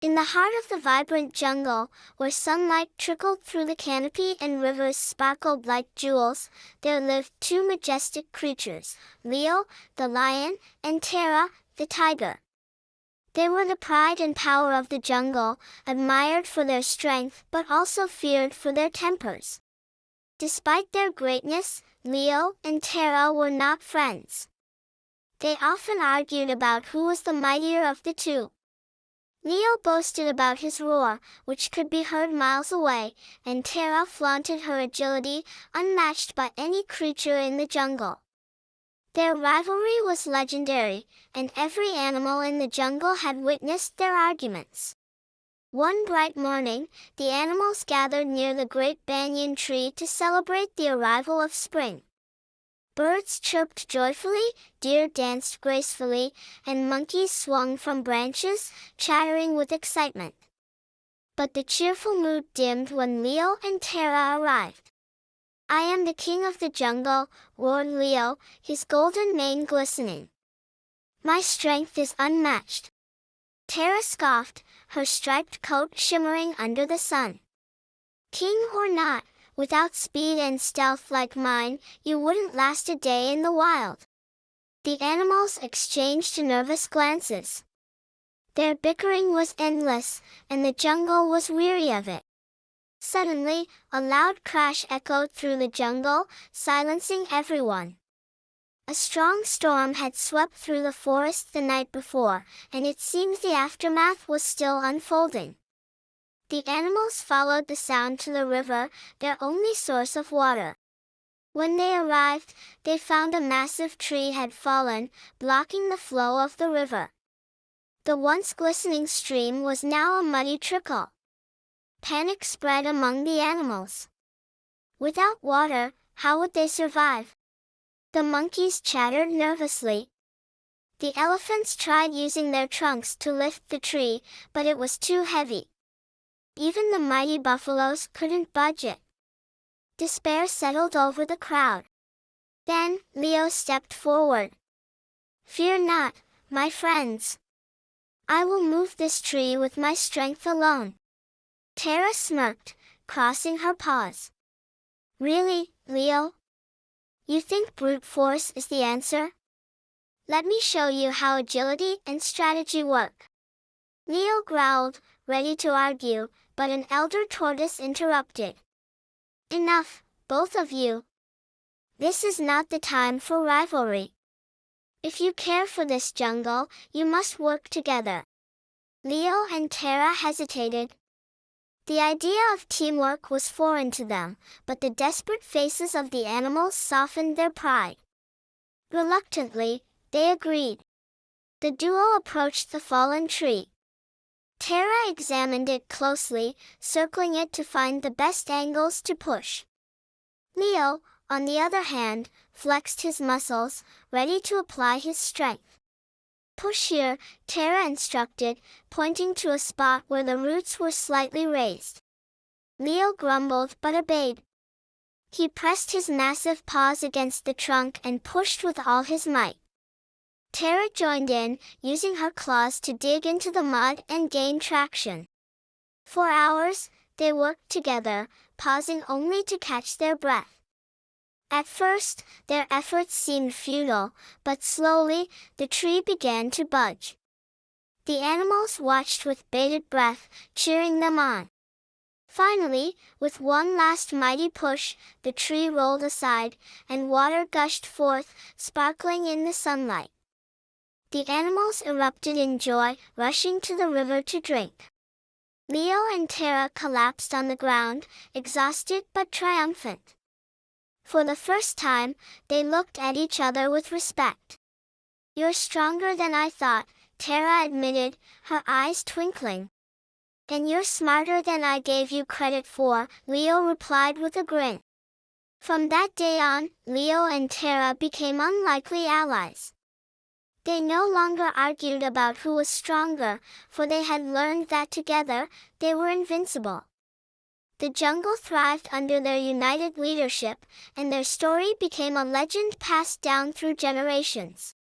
In the heart of the vibrant jungle, where sunlight trickled through the canopy and rivers sparkled like jewels, there lived two majestic creatures, Leo, the lion, and Tara, the tiger. They were the pride and power of the jungle, admired for their strength but also feared for their tempers. Despite their greatness, Leo and Tara were not friends. They often argued about who was the mightier of the two. Leo boasted about his roar, which could be heard miles away, and Tara flaunted her agility, unmatched by any creature in the jungle. Their rivalry was legendary, and every animal in the jungle had witnessed their arguments. One bright morning, the animals gathered near the great banyan tree to celebrate the arrival of spring. Birds chirped joyfully, deer danced gracefully, and monkeys swung from branches, chattering with excitement. But the cheerful mood dimmed when Leo and Tara arrived. "I am the king of the jungle," roared Leo, his golden mane glistening. "My strength is unmatched." Tara scoffed, her striped coat shimmering under the sun. "King or not, without speed and stealth like mine, you wouldn't last a day in the wild." The animals exchanged nervous glances. Their bickering was endless, and the jungle was weary of it. Suddenly, a loud crash echoed through the jungle, silencing everyone. A strong storm had swept through the forest the night before, and it seemed the aftermath was still unfolding. The animals followed the sound to the river, their only source of water. When they arrived, they found a massive tree had fallen, blocking the flow of the river. The once glistening stream was now a muddy trickle. Panic spread among the animals. Without water, how would they survive? The monkeys chattered nervously. The elephants tried using their trunks to lift the tree, but it was too heavy. Even the mighty buffaloes couldn't budge it. Despair settled over the crowd. Then, Leo stepped forward. "Fear not, my friends. I will move this tree with my strength alone." Tara smirked, crossing her paws. "Really, Leo? You think brute force is the answer? Let me show you how agility and strategy work." Leo growled, ready to argue, but an elder tortoise interrupted. "Enough, both of you. This is not the time for rivalry. If you care for this jungle, you must work together." Leo and Tara hesitated. The idea of teamwork was foreign to them, but the desperate faces of the animals softened their pride. Reluctantly, they agreed. The duo approached the fallen tree. Tara examined it closely, circling it to find the best angles to push. Leo, on the other hand, flexed his muscles, ready to apply his strength. "Push here," Tara instructed, pointing to a spot where the roots were slightly raised. Leo grumbled but obeyed. He pressed his massive paws against the trunk and pushed with all his might. Tara joined in, using her claws to dig into the mud and gain traction. For hours, they worked together, pausing only to catch their breath. At first, their efforts seemed futile, but slowly, the tree began to budge. The animals watched with bated breath, cheering them on. Finally, with one last mighty push, the tree rolled aside, and water gushed forth, sparkling in the sunlight. The animals erupted in joy, rushing to the river to drink. Leo and Tara collapsed on the ground, exhausted but triumphant. For the first time, they looked at each other with respect. "You're stronger than I thought," Tara admitted, her eyes twinkling. "And you're smarter than I gave you credit for," Leo replied with a grin. From that day on, Leo and Tara became unlikely allies. They no longer argued about who was stronger, for they had learned that together, they were invincible. The jungle thrived under their united leadership, and their story became a legend passed down through generations.